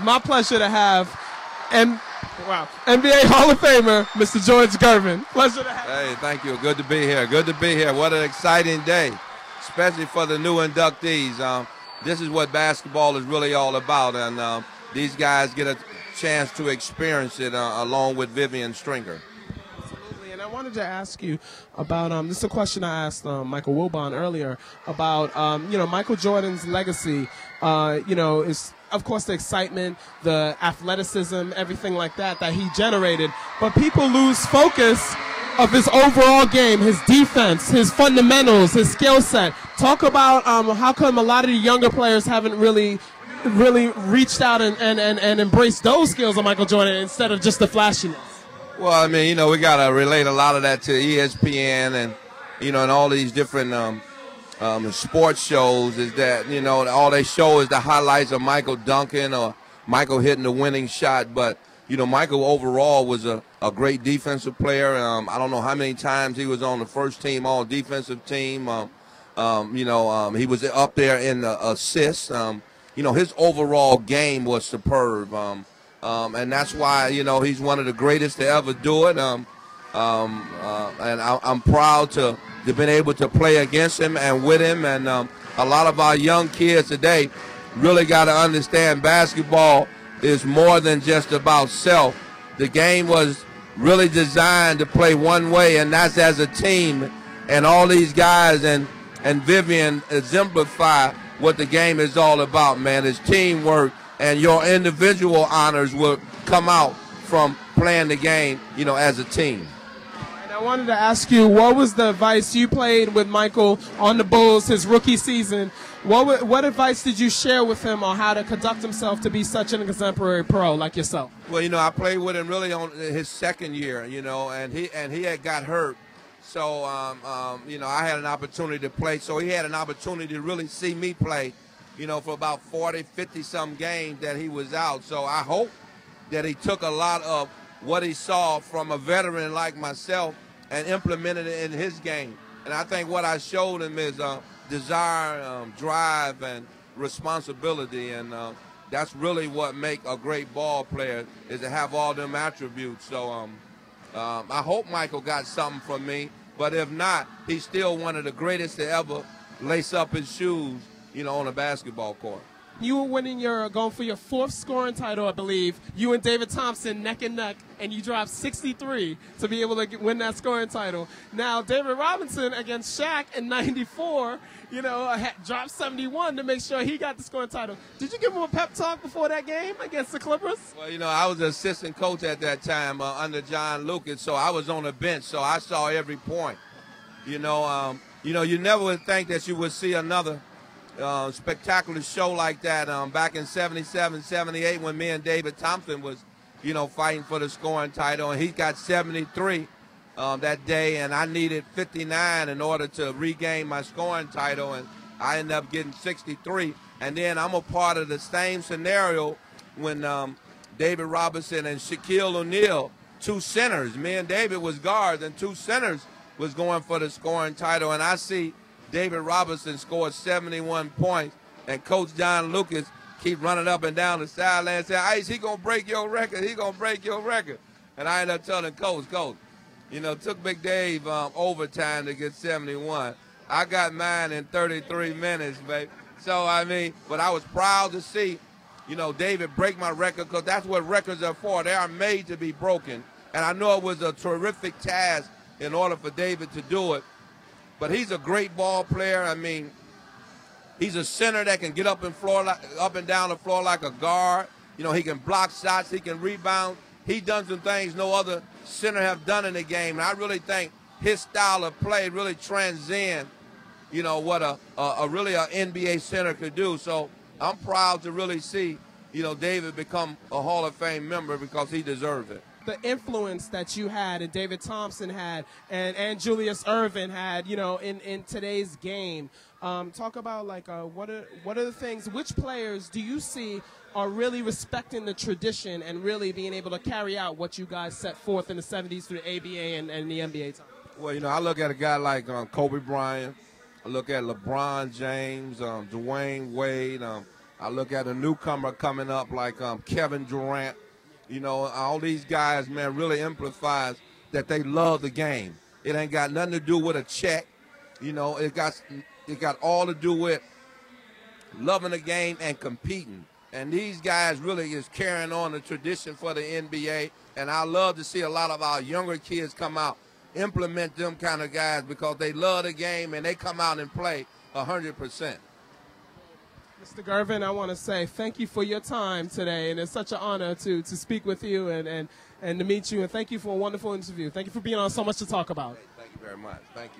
my pleasure to have NBA Hall of Famer, Mr. George Gervin. Pleasure to have you. Hey, thank you. Good to be here. Good to be here. What an exciting day, especially for the new inductees. This is what basketball is really all about, and these guys get a chance to experience it along with Vivian Stringer. Absolutely, and I wanted to ask you about this is a question I asked Michael Wilbon earlier about Michael Jordan's legacy. Is of course the excitement, the athleticism, everything like that he generated, but people lose focus of his overall game, his defense, his fundamentals, his skill set. Talk about how come a lot of the younger players haven't really reached out and embraced those skills of Michael Jordan instead of just the flashiness. Well, I mean, we got to relate a lot of that to ESPN and, and all these different sports shows is that, all they show is the highlights of Michael dunking or Michael hitting the winning shot. But, Michael overall was a great defensive player. I don't know how many times he was on the first team, all defensive team. He was up there in the assists. His overall game was superb. And that's why, he's one of the greatest to ever do it. And I'm proud to have been able to play against him and with him. And a lot of our young kids today really got to understand basketball is more than just about self. The game was really designed to play one way, and that's as a team. And all these guys and Vivian exemplify what the game is all about, man. It's teamwork, and your individual honors will come out from playing the game, as a team. And I wanted to ask you, what was the advice you played with Michael on the Bulls his rookie season? What advice did you share with him on how to conduct himself to be such an exemplary pro like yourself? Well, I played with him really on his second year, and he had got hurt. So, I had an opportunity to play. So he had an opportunity to really see me play, for about 40, 50-some games that he was out. So I hope that he took a lot of what he saw from a veteran like myself and implemented it in his game. And I think what I showed him is desire, drive, and responsibility. And that's really what makes a great ball player, is to have all them attributes. So I hope Michael got something from me. But if not, he's still one of the greatest to ever lace up his shoes, on a basketball court. You were going for your fourth scoring title, I believe. You and David Thompson neck and neck, and you dropped 63 to be able to win that scoring title. Now, David Robinson against Shaq in '94, dropped 71 to make sure he got the scoring title. Did you give him a pep talk before that game against the Clippers? Well, I was an assistant coach at that time under John Lucas, so I was on the bench, so I saw every point. You never would think that you would see another spectacular show like that back in '77, '78 when me and David Thompson was, fighting for the scoring title, and he got 73 that day, and I needed 59 in order to regain my scoring title, and I ended up getting 63. And then I'm a part of the same scenario when David Robinson and Shaquille O'Neal, two centers, me and David was guards, and two centers was going for the scoring title, and I see David Robinson scored 71 points, and Coach John Lucas keep running up and down the sideline and saying, Ice, he going to break your record. He going to break your record. And I ended up telling Coach, took Big Dave overtime to get 71. I got mine in 33 minutes, baby. So, but I was proud to see, David break my record, because that's what records are for. They are made to be broken. And I know it was a terrific task in order for David to do it. But he's a great ball player. He's a center that can get up and down the floor like a guard. He can block shots. He can rebound. He done some things no other center have done in the game. And I really think his style of play really transcends, what a really an NBA center could do. So I'm proud to really see, David become a Hall of Fame member, because he deserves it. The influence that you had and David Thompson had and Julius Erving had, in today's game. Talk about what are the things, which players do you see are really respecting the tradition and really being able to carry out what you guys set forth in the 70s through the ABA and the NBA time? Well, I look at a guy like Kobe Bryant. I look at LeBron James, Dwayne Wade. I look at a newcomer coming up like Kevin Durant. You know, all these guys, man, really amplifies that they love the game. It ain't got nothing to do with a check. You know, it got all to do with loving the game and competing. And these guys really is carrying on the tradition for the NBA. And I love to see a lot of our younger kids come out, implement them kind of guys because they love the game and they come out and play 100%. Mr. Gervin, I want to say thank you for your time today, and it's such an honor to speak with you and to meet you, and thank you for a wonderful interview. Thank you for being on So Much to Talk About. Thank you very much. Thank you.